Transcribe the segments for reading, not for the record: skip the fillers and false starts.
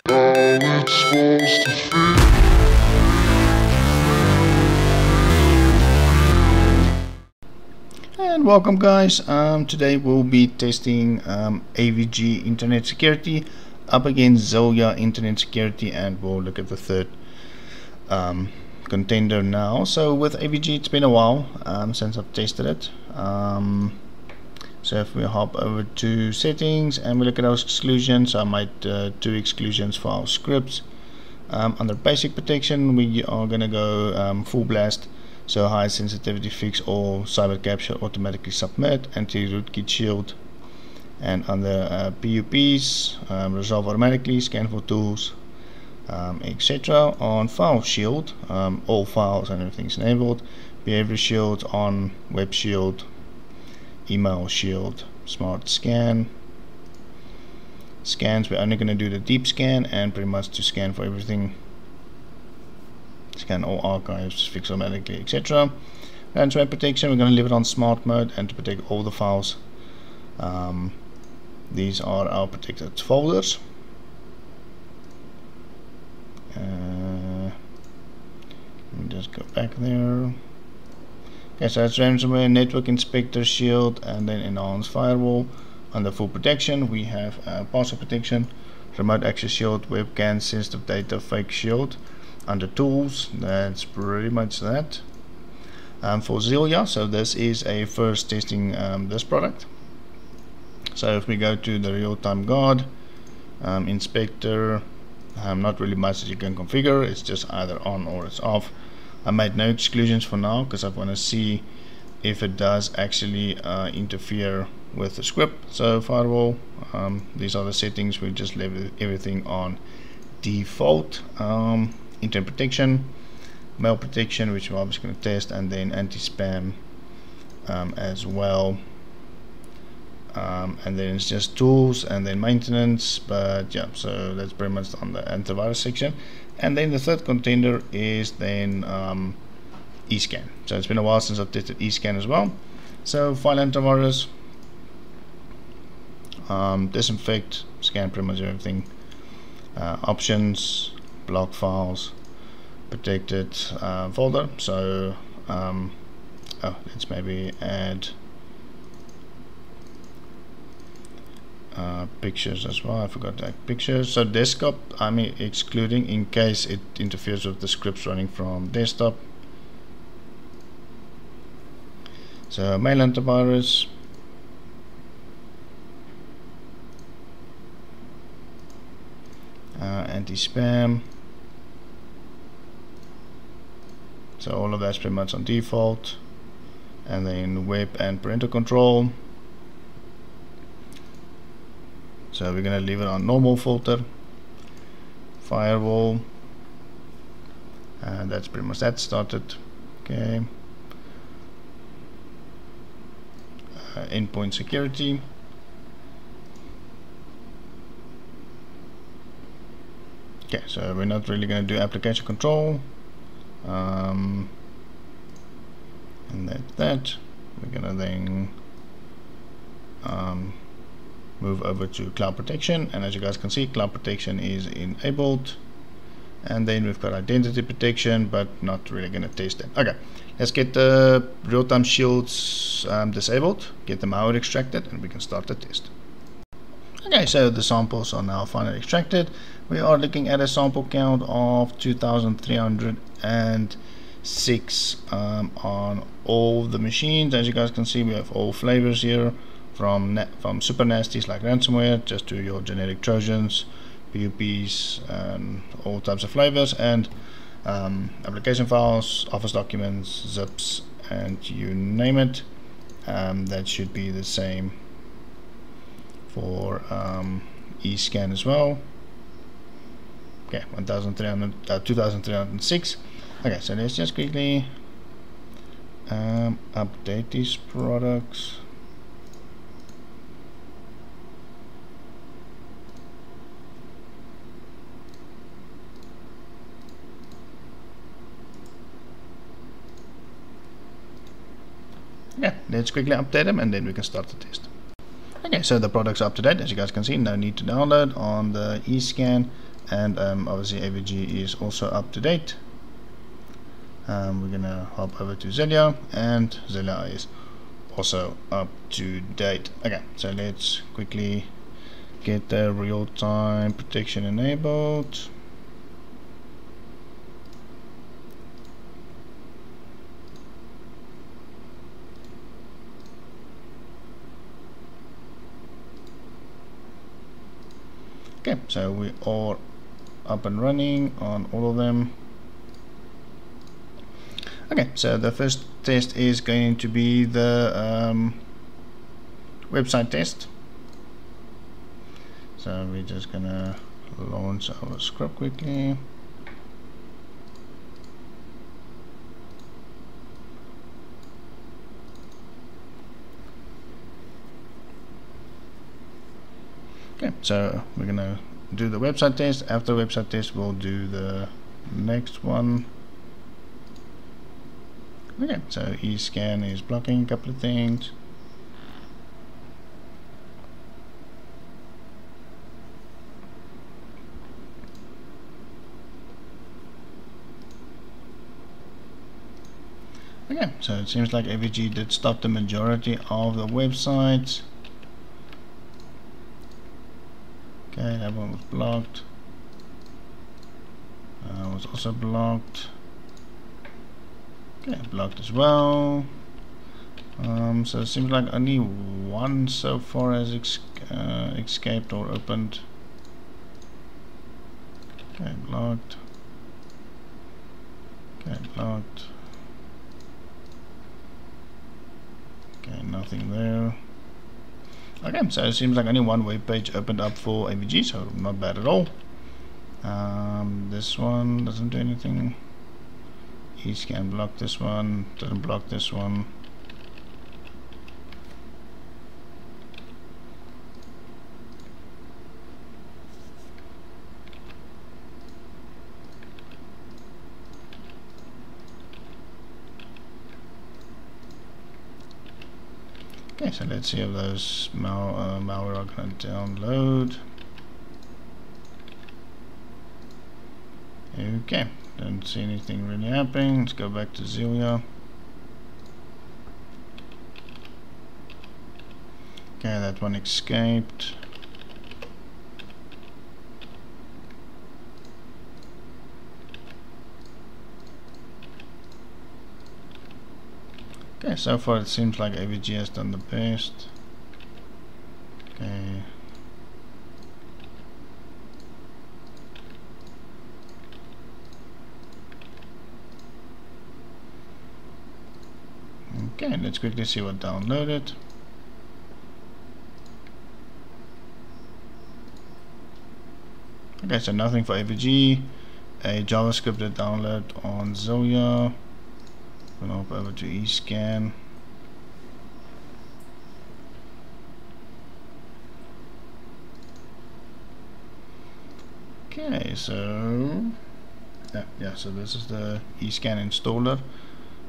how it's supposed to feel. And welcome guys. Today we'll be testing AVG internet security up against Zillya internet security, and we'll look at the third contender now. So with AVG, it's been a while since I've tested it. So if we hop over to settings and we look at our exclusions, I made 2 exclusions for our scripts. Under basic protection, we are going to go full blast. So high sensitivity fix all, cyber capture automatically submit, anti-rootkit shield. And under PUPs, resolve automatically, scan for tools, etc. On file shield, all files and everything's enabled. Behavior shield on, web shield, email shield, smart scan. Scans, we're only going to do the deep scan and pretty much to scan for everything. Scan all archives, fix automatically, etc. Ransomware protection, we're going to leave it on smart mode and to protect all the files. These are our protected folders. Let me just go back there. Okay, so that's ransomware, network inspector shield, and then enhanced firewall. Under full protection, we have password protection, remote access shield, webcam, sensitive data, fake shield. Under tools, that's pretty much that. For Zillya, so this is a first testing this product. So if we go to the real-time guard inspector, not really much that you can configure. It's just either on or it's off. I made no exclusions for now because I want to see if it does actually interfere with the script. So firewall, these are the settings. We just leave everything on default. Internet protection, mail protection, which we're obviously going to test, and then anti-spam as well. And then it's just tools and then maintenance, but yeah, so that's pretty much on the antivirus section. And then the third contender is then eScan. So it's been a while since I've tested eScan as well. So file antivirus, disinfect, scan pretty much everything. Options, block files, protected folder. So let's maybe add pictures as well. I forgot to add pictures. So desktop, I'm excluding in case it interferes with the scripts running from desktop. So mail antivirus, anti-spam. So all of that's pretty much on default. And then web and parental control. So we're going to leave it on normal filter. Firewall, and that's pretty much that started. Okay. Endpoint security. Okay, so we're not really going to do application control. And that we're going to then move over to cloud protection, and as you guys can see, cloud protection is enabled. And then we've got identity protection, but not really going to test that. Okay, let's get the real-time shields disabled, get the malware extracted, and we can start the test. Okay, so the samples are now finally extracted. We are looking at a sample count of 2,306 on all the machines. As you guys can see, we have all flavors here, from super nasties like ransomware just to your generic trojans, PUPs, and all types of flavors, and application files, office documents, zips, and you name it. That should be the same for eScan as well. Okay, 2,306. Okay, so let's just quickly update these products. Yeah, let's quickly update them and then we can start the test. Okay, so the product's up to date. As you guys can see, no need to download. On the eScan, and obviously AVG is also up to date. We're gonna hop over to Zillya, and Zillya is also up to date. Okay, so let's quickly get the real-time protection enabled. Okay, so we are up and running on all of them. Okay, so the first test is going to be the website test. So we're just gonna launch our script quickly. Okay, so we're gonna do the website test. After the website test, we'll do the next one. Okay, so eScan is blocking a couple of things. Okay, so it seems like AVG did stop the majority of the websites. Okay, that one was blocked. Was also blocked. Okay, blocked as well. So it seems like only one so far has escaped or opened. Okay, blocked. Okay, blocked. Okay, nothing there. Okay, so it seems like only one web page opened up for AVG, so not bad at all. This one doesn't do anything. eScan block this one, doesn't block this one. Okay, so let's see if those malware are going to download. Okay, don't see anything really happening. Let's go back to Zillya. Okay, that one escaped. Okay, so far it seems like AVG has done the best. Okay. Okay, let's quickly see what downloaded. Okay, so nothing for AVG. A JavaScript that download on Zillya. Gonna hop over to eScan. Okay, so yeah, so this is the eScan installer.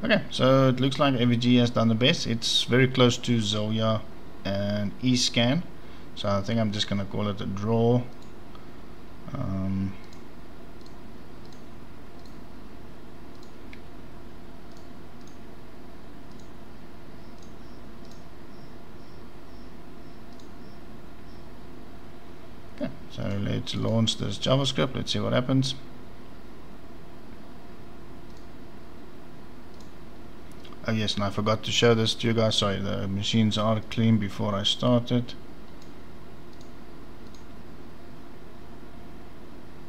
Okay, so it looks like AVG has done the best. It's very close to Zillya and eScan, so I think I'm just gonna call it a draw. Okay, so let's launch this JavaScript. Let's see what happens. Oh yes, and I forgot to show this to you guys. Sorry, the machines are clean before I started.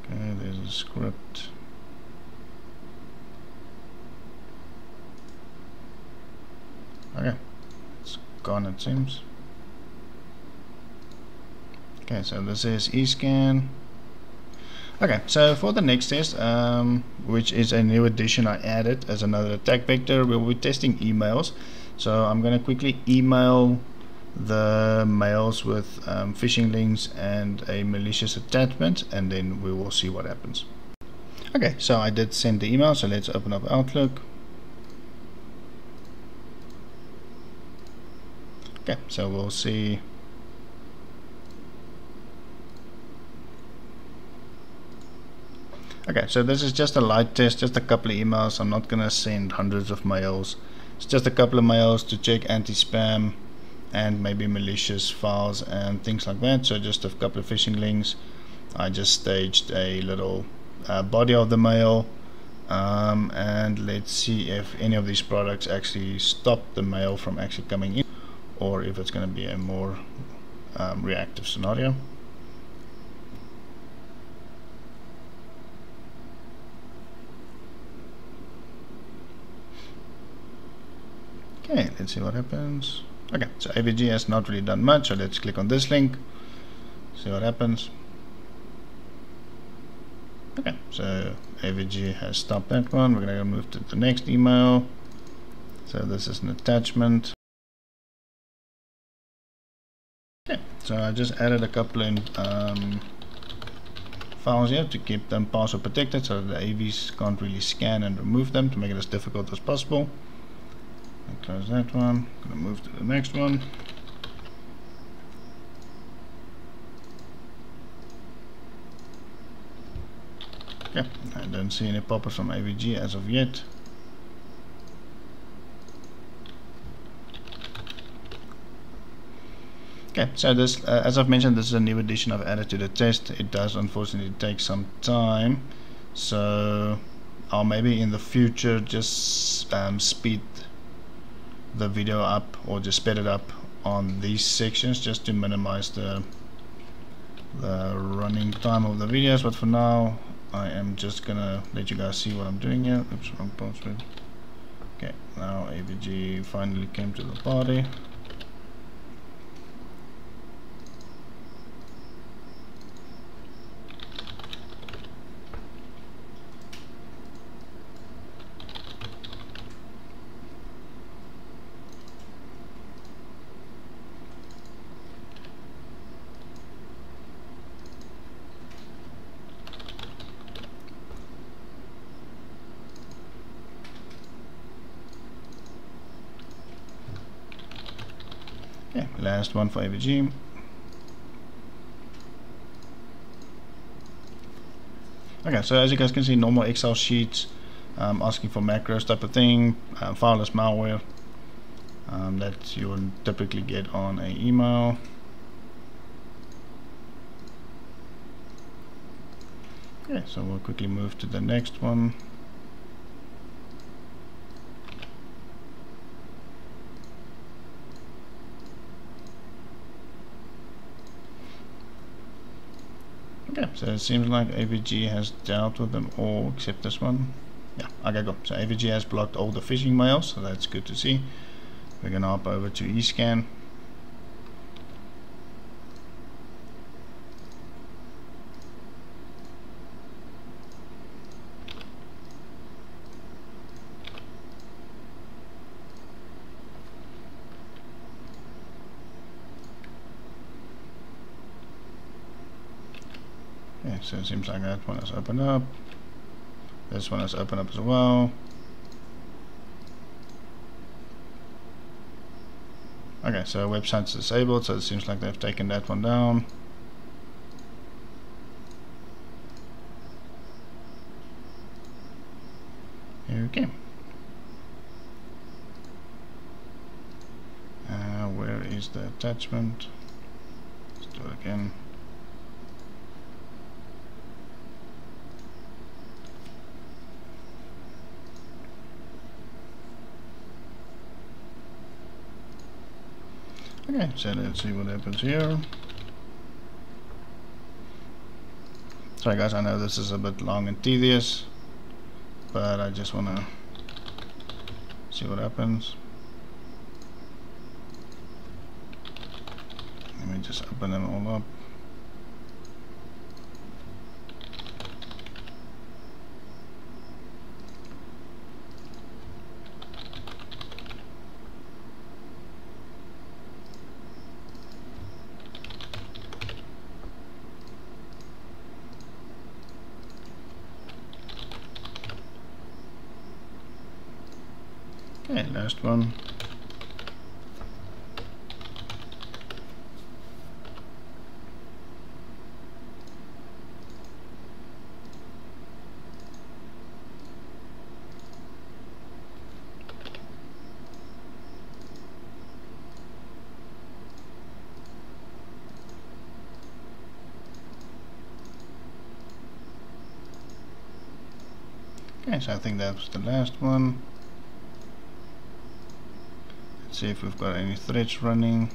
Okay, there's a script. Okay, it's gone it seems. Okay, so this is eScan. Okay, so for the next test, which is a new addition I added as another attack vector, we'll be testing emails. So I'm going to quickly email the mails with phishing links and a malicious attachment, and then we will see what happens. Okay, so I did send the email, so let's open up Outlook. Okay, so we'll see. Okay, so this is just a light test, just a couple of emails. I'm not gonna send hundreds of mails. It's just a couple of mails to check anti-spam and maybe malicious files and things like that. So just a couple of phishing links. I just staged a little body of the mail, and let's see if any of these products actually stop the mail from actually coming in, or if it's going to be a more reactive scenario. Okay, let's see what happens. Okay, so AVG has not really done much, so let's click on this link, see what happens. Okay, so AVG has stopped that one. We're going to move to the next email. So this is an attachment. Okay, so I just added a couple in files here to keep them password protected, so that the AVs can't really scan and remove them, to make it as difficult as possible. I'll close that one. I'm going to move to the next one. Okay, I don't see any pop-ups from AVG as of yet. Okay, so this, as I've mentioned, this is a new addition I've added to the test. It does unfortunately take some time, so I'll maybe in the future just speed the video up, or just speed it up on these sections, just to minimize the running time of the videos. But for now, I am just gonna let you guys see what I'm doing here. Oops, wrong password. Okay, now AVG finally came to the party. Okay, last one for AVG. Okay, so as you guys can see, normal Excel sheets, asking for macros type of thing, fileless malware that you would typically get on an email. Okay, so we'll quickly move to the next one. Okay, so it seems like AVG has dealt with them all except this one. Yeah, okay, go. So AVG has blocked all the phishing mails, so that's good to see. We're gonna hop over to eScan. Okay, so it seems like that one has opened up. This one has opened up as well. Okay, so website's disabled, so it seems like they've taken that one down. Okay. Where is the attachment? Let's do it again. Okay, so let's see what happens here. Sorry guys, I know this is a bit long and tedious, but I just want to see what happens. Let me just open them all up. Okay, last one. Okay, so I think that was the last one. Let's see if we've got any threads running.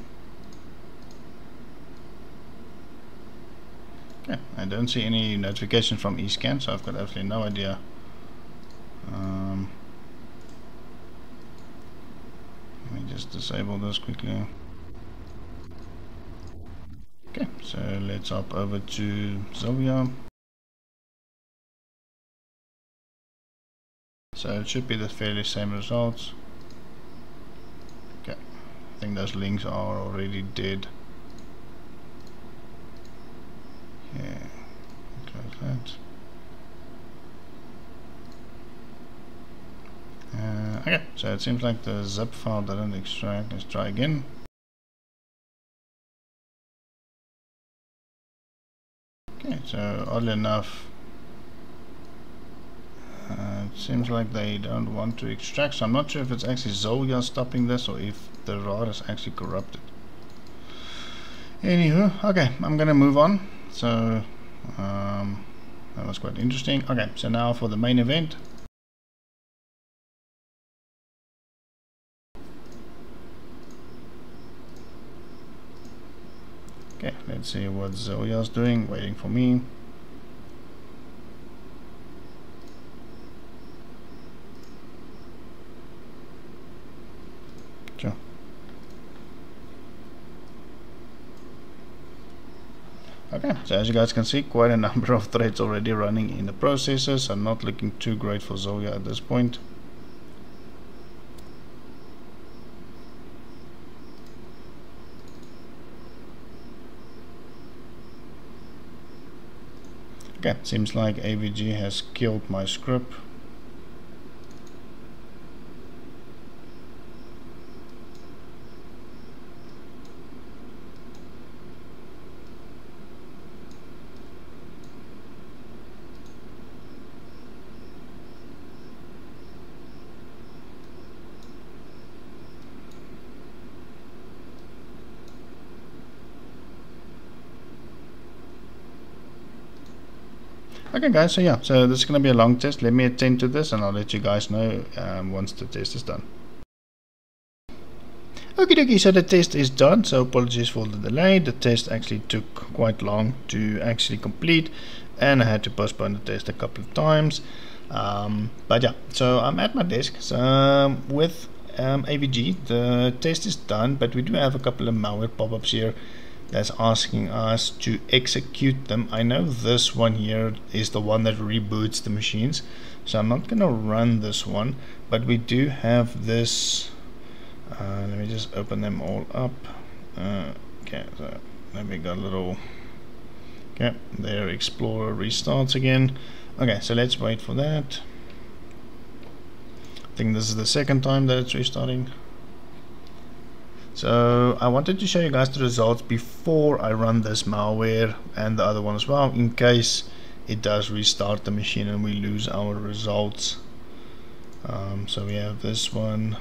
Okay, I don't see any notification from eScan, so I've got absolutely no idea. Let me just disable this quickly. Okay, so let's hop over to Zillya. So it should be the fairly same results. Okay, I think those links are already dead. Yeah, close that. Okay, so it seems like the zip file didn't extract. Let's try again. Okay, so oddly enough, it seems like they don't want to extract, so I'm not sure if it's actually Zillya stopping this or if the ROD is actually corrupted. Anywho, okay, I'm gonna move on. So that was quite interesting. Okay, so now for the main event. Okay, let's see what Zillya's doing, waiting for me. Sure. Okay, so as you guys can see, quite a number of threads already running in the processor, so not looking too great for Zillya at this point. Okay, seems like AVG has killed my script. Okay guys, so yeah, so this is going to be a long test. Let me attend to this and I'll let you guys know once the test is done. Okie dokie, so the test is done, so apologies for the delay. The test actually took quite long to actually complete and I had to postpone the test a couple of times. But yeah, so I'm at my desk. So with AVG, the test is done, but we do have a couple of malware pop-ups here that's asking us to execute them. I know this one here is the one that reboots the machines, so I'm not going to run this one, but we do have this. Let me just open them all up. Okay, so let me go a little. Okay, there, Explorer restarts again. Okay, so let's wait for that. I think this is the second time that it's restarting. So I wanted to show you guys the results before I run this malware and the other one as well, in case it does restart the machine and we lose our results. So we have this one,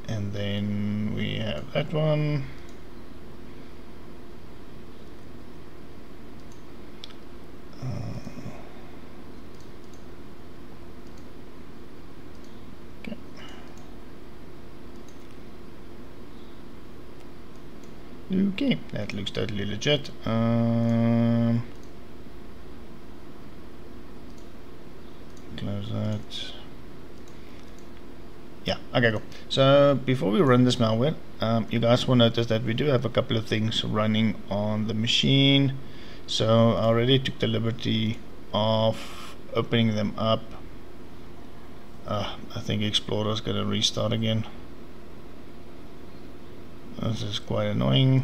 and then we have that one. Okay, that looks totally legit. Close that. Yeah, okay, cool. So before we run this malware, you guys will notice that we do have a couple of things running on the machine. So I already took the liberty of opening them up. I think Explorer is going to restart again. This is quite annoying.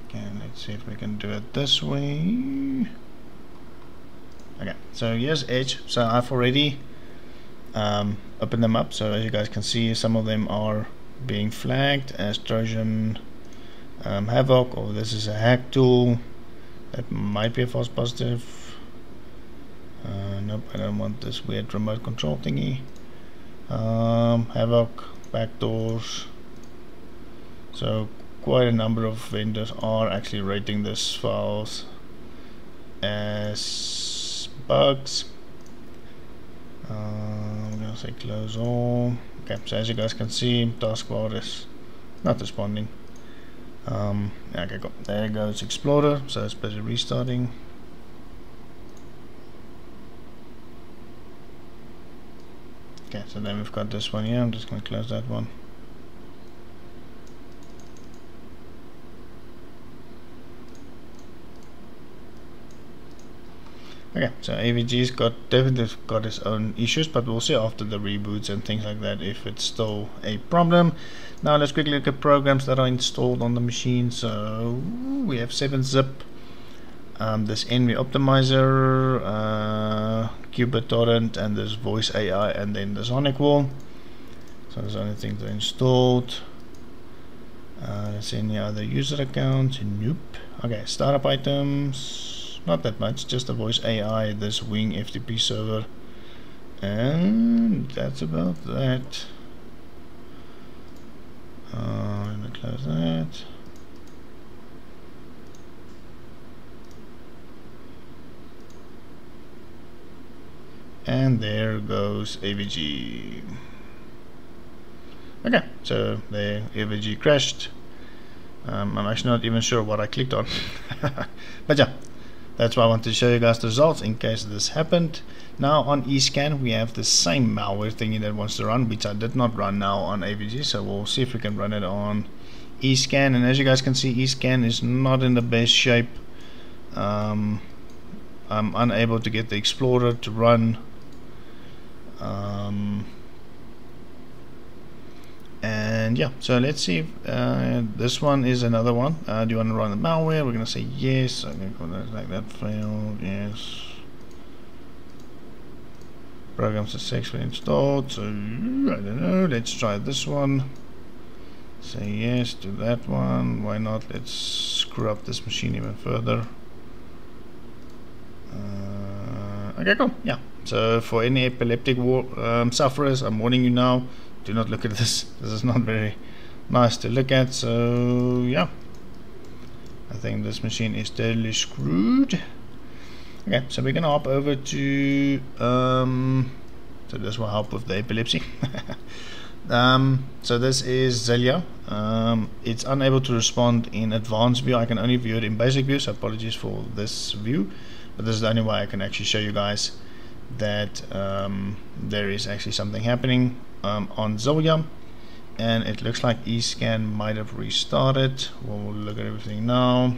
Okay, let's see if we can do it this way. Okay, so here's Edge. So I've already opened them up. So as you guys can see, some of them are being flagged as Trojan Havoc, or this is a hack tool. That might be a false positive. Nope, I don't want this weird remote control thingy. Havoc, backdoors. So quite a number of vendors are actually rating this files as bugs. I'm gonna say close all. Okay, so as you guys can see, taskbar is not responding. Okay, cool. There goes Explorer, so it's busy restarting. Okay, so then we've got this one here. I'm just going to close that one. Okay, so AVG's definitely got its own issues, but we'll see after the reboots and things like that if it's still a problem. Now let's quickly look at programs that are installed on the machine. So we have 7-zip, this NV optimizer, QBitTorrent, and this voice AI, and then the Sonic Wall. So there's only things that are installed. Let's see any other user accounts. Nope. Okay, startup items. Not that much, just the voice AI, this Wing FTP server, and that's about that. Let me close that. And there goes AVG. Okay, so the AVG crashed. I'm actually not even sure what I clicked on, but yeah. That's why I want to show you guys the results in case this happened. Now on eScan we have the same malware thingy that wants to run, which I did not run now on AVG, so we'll see if we can run it on eScan. And as you guys can see, eScan is not in the best shape. I'm unable to get the Explorer to run. And yeah, so let's see if this one is another one. Do you want to run the malware? We're going to say yes. I'm going to call that like that. Failed. Yes. Program successfully installed. So I don't know. Let's try this one. Say yes to that one. Why not? Let's screw up this machine even further. Okay, cool. Yeah. So for any epileptic sufferers, I'm warning you now. Do not look at this. This is not very nice to look at. So yeah, I think this machine is totally screwed. Okay, so we're gonna hop over to so this will help with the epilepsy. So this is Zillya. It's unable to respond in advanced view. I can only view it in basic view, so apologies for this view, but this is the only way I can actually show you guys that there is actually something happening on Zillya, and it looks like eScan might have restarted. We'll look at everything now.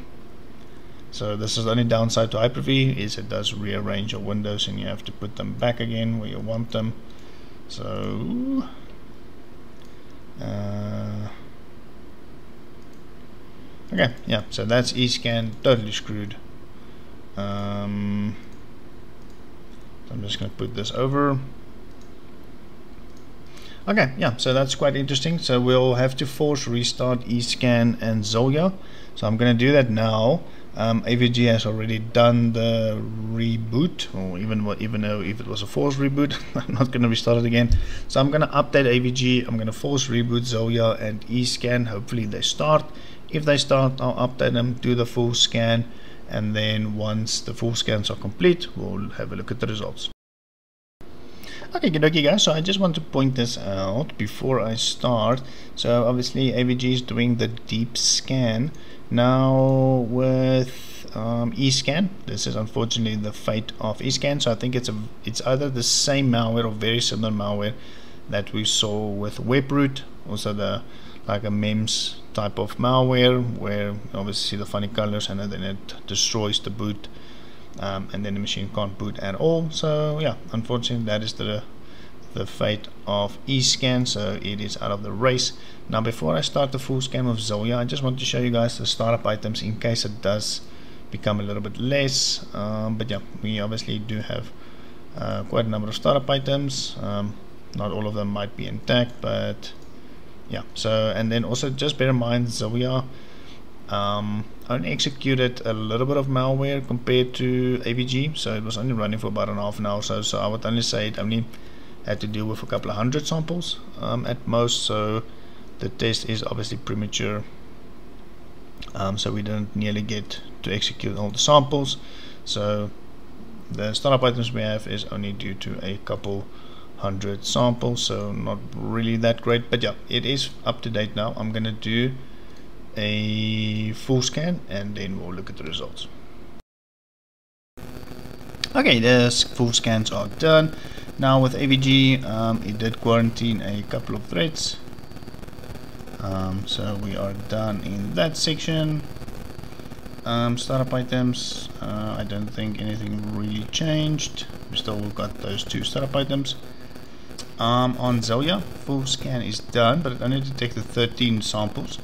So this is the only downside to Hyper-V, is it does rearrange your windows and you have to put them back again where you want them. So okay, yeah, so that's eScan totally screwed. So I'm just going to put this over. Okay, yeah, so that's quite interesting. So we'll have to force restart eScan and Zillya. So I'm going to do that now. AVG has already done the reboot, or even though if it was a forced reboot, I'm not going to restart it again. So I'm going to update AVG. I'm going to force reboot Zillya and eScan. Hopefully they start. If they start, I'll update them, do the full scan, and then once the full scans are complete, we'll have a look at the results. Okay, good okay guys, so I just want to point this out before I start. So obviously AVG is doing the deep scan. Now with eScan, this is unfortunately the fate of eScan. So I think it's either the same malware or very similar malware that we saw with WebRoot, also the like a MEMS type of malware where obviously see the funny colors and then it destroys the boot. And then the machine can't boot at all. So yeah, unfortunately that is the fate of eScan, so it is out of the race. Now before I start the full scan of Zillya, I just want to show you guys the startup items in case it does become a little bit less. But yeah, we obviously do have quite a number of startup items. Not all of them might be intact, but yeah. So, and then also just bear in mind Zillya only executed a little bit of malware compared to AVG, so it was only running for about an half an hour or so. So I would only say it only had to deal with a couple of hundred samples at most. So the test is obviously premature. so we didn't nearly get to execute all the samples. So the startup items we have is only due to a couple hundred samples, so not really that great, but yeah, it is up to date now. I'm gonna do a full scan and then we'll look at the results. Okay, the full scans are done. Now with AVG, it did quarantine a couple of threads, so we are done in that section. Startup items, I don't think anything really changed. We still got those two startup items. On Zillya, full scan is done, but it only detected 13 samples.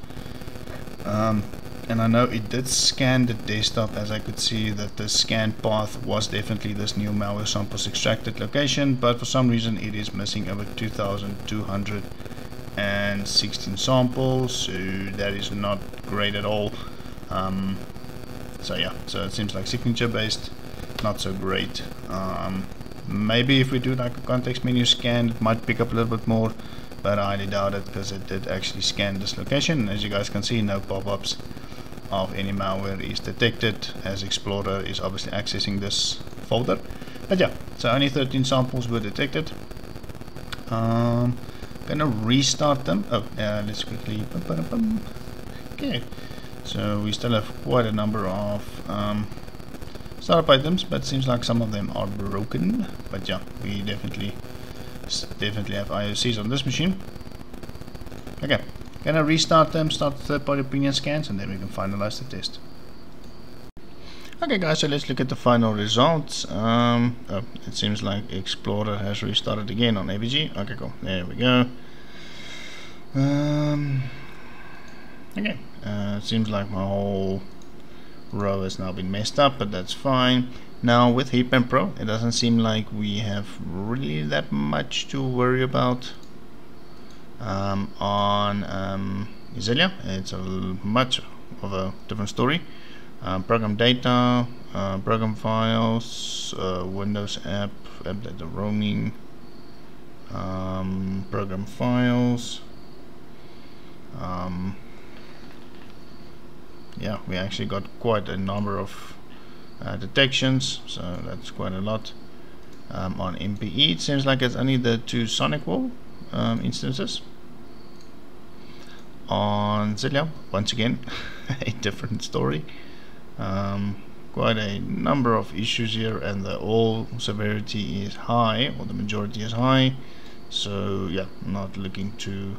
And I know it did scan the desktop, as I could see that the scan path was definitely this new malware samples extracted location, but for some reason it is missing over 2,216 samples, so that is not great at all. So yeah, so it seems like signature based, not so great. Maybe if we do like a context menu scan, it might pick up a little bit more, but I highly doubt it because it did actually scan this location. As you guys can see, no pop-ups of any malware is detected, as Explorer is obviously accessing this folder. But yeah, so only 13 samples were detected. Gonna restart them. Oh, let's quickly. Okay, so we still have quite a number of startup items, but seems like some of them are broken. But yeah, we definitely have IOCs on this machine. Okay, gonna restart them, start the third-party opinion scans, and then we can finalize the test. Okay guys, so let's look at the final results. Oh, it seems like Explorer has restarted again on AVG. Okay, cool, there we go. Okay, it seems like my whole row has now been messed up, but that's fine. Now with HeapM Pro, it doesn't seem like we have really that much to worry about. On Zillya, it's a much of a different story. Program data, program files, Windows app data roaming, program files. Yeah, we actually got quite a number of detections, so that's quite a lot. On MPE, it seems like it's only the two SonicWall instances. On Zillya, once again, a different story. Quite a number of issues here, and the all severity is high, or the majority is high. So yeah, not looking too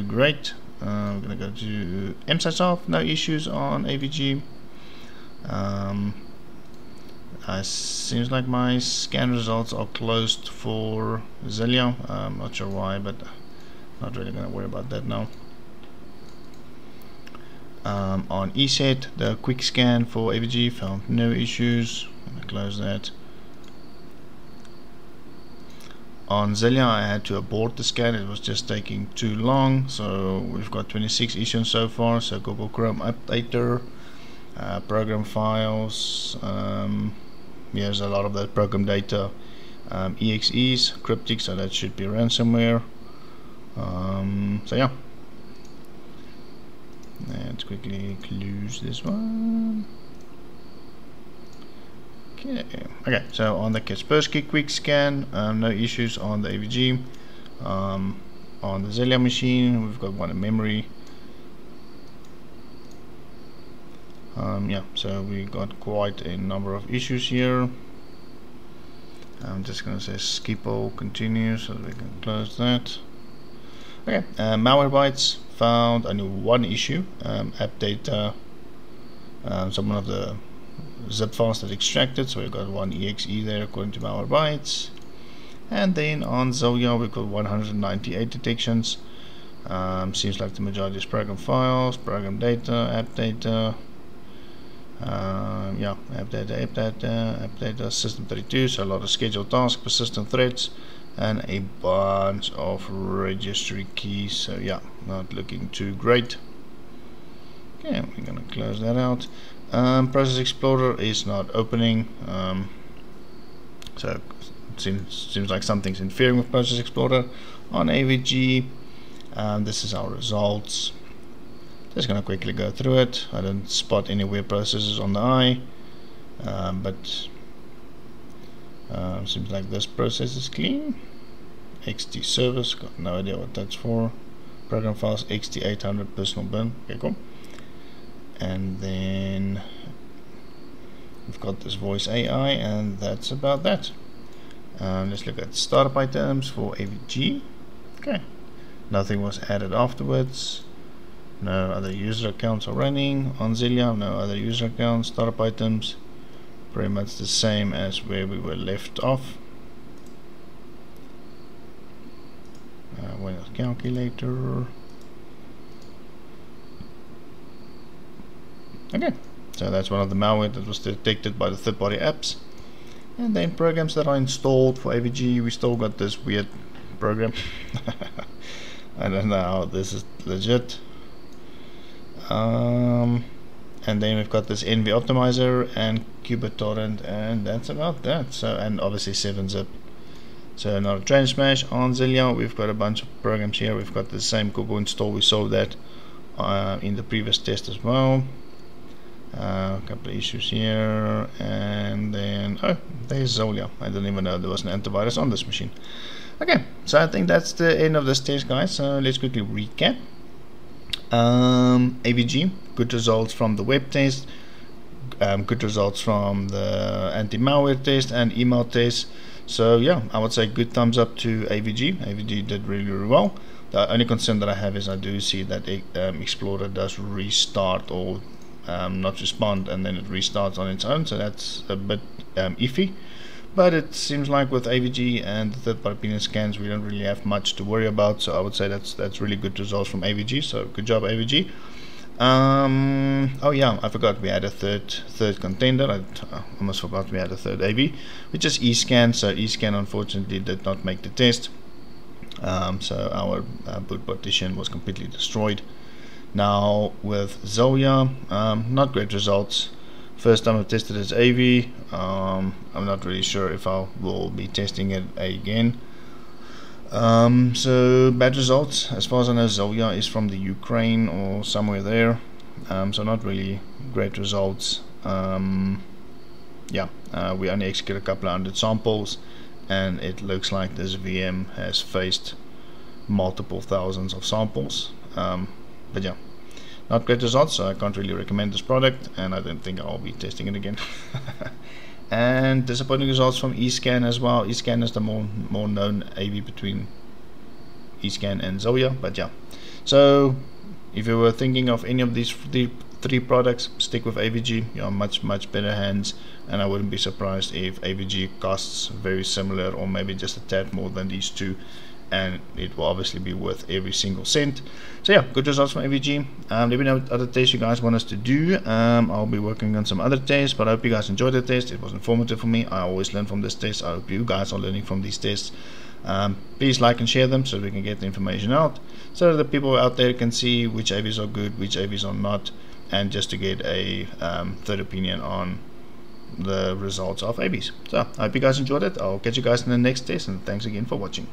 great. We're gonna go to MSIS off, no issues on AVG. Seems like my scan results are closed for Zillya. I'm not sure why, but not really gonna worry about that now. On ESET, the quick scan for AVG found no issues. I'm gonna close that. On Zillya, I had to abort the scan, it was just taking too long. So we've got 26 issues so far. So Google Chrome Updater, program files, here's a lot of that program data, EXEs, cryptic, so that should be ransomware. So yeah, let's quickly close this one. Okay, so on the Kaspersky quick scan, no issues on the AVG. On the Zillya machine, we've got one in memory. Yeah, so we got quite a number of issues here. I'm just going to say skip all, continue, so that we can close that. Okay, Malwarebytes found only one issue, app data, some of the zip files that extracted, so we got one exe there according to Malwarebytes. And then on Zillya we got 198 detections. Seems like the majority is program files, program data, app data, yeah, app data, system 32, so a lot of scheduled tasks, persistent threads, and a bunch of registry keys. So yeah, not looking too great. Okay, we're gonna close that out. Process Explorer is not opening, so it seems like something's interfering with Process Explorer. On AVG, this is our results. Just gonna quickly go through it. I don't spot any weird processes on the eye, but seems like this process is clean. XT service, got no idea what that's for. Program files XT800 personal bin. Okay, cool. And then we've got this voice AI, and that's about that. Let's look at startup items for AVG. Okay, nothing was added afterwards. No other user accounts are running on Zillya. No other user accounts. Startup items pretty much the same as where we were left off. Windows calculator. Okay, so that's one of the malware that was detected by the third-party apps. And then programs that are installed for AVG, we still got this weird program. I don't know how this is legit. And then we've got this NV optimizer and QBitTorrent, and that's about that. So, and obviously 7-zip. So not a train smash on Zillya. We've got a bunch of programs here. We've got the same Google install. We saw that in the previous test as well. A couple of issues here, and then there's Zillya. I didn't even know there was an antivirus on this machine. Okay, so I think that's the end of this test, guys. So let's quickly recap. AVG, good results from the web test, good results from the anti-malware test and email test. So yeah, I would say good thumbs up to AVG. AVG did really, really well. The only concern that I have is I do see that Explorer does restart or not respond, and then it restarts on its own, so that's a bit iffy. But it seems like with AVG and the third-party opinion scans, we don't really have much to worry about. So I would say that's really good results from AVG. So good job, AVG. Oh yeah, I forgot we had a third contender. I almost forgot we had a third AV, which is eScan. So eScan unfortunately did not make the test. So our boot partition was completely destroyed. Now with Zillya, not great results. First time I've tested as AV. I'm not really sure if I will be testing it again. So bad results. As far as I know, Zillya is from the Ukraine or somewhere there. So not really great results. Yeah, we only executed a couple of hundred samples, and it looks like this VM has faced multiple thousands of samples. But yeah, not great results, so I can't really recommend this product, and I don't think I'll be testing it again. And disappointing results from eScan as well. eScan is the more known AV between eScan and Zillya, but yeah. So if you were thinking of any of these three products, stick with AVG. You're in much better hands, and I wouldn't be surprised if AVG costs very similar or maybe just a tad more than these two, and it will obviously be worth every single cent. So yeah, good results from AVG. Let me know what other tests you guys want us to do. I'll be working on some other tests, but I hope you guys enjoyed the test. It was informative for me. I always learn from this test. I hope you guys are learning from these tests. Please like and share them so we can get the information out, so that the people out there can see which AVs are good, which AVs are not, and just to get a third opinion on the results of AVs. So I hope you guys enjoyed it. I'll catch you guys in the next test, and thanks again for watching.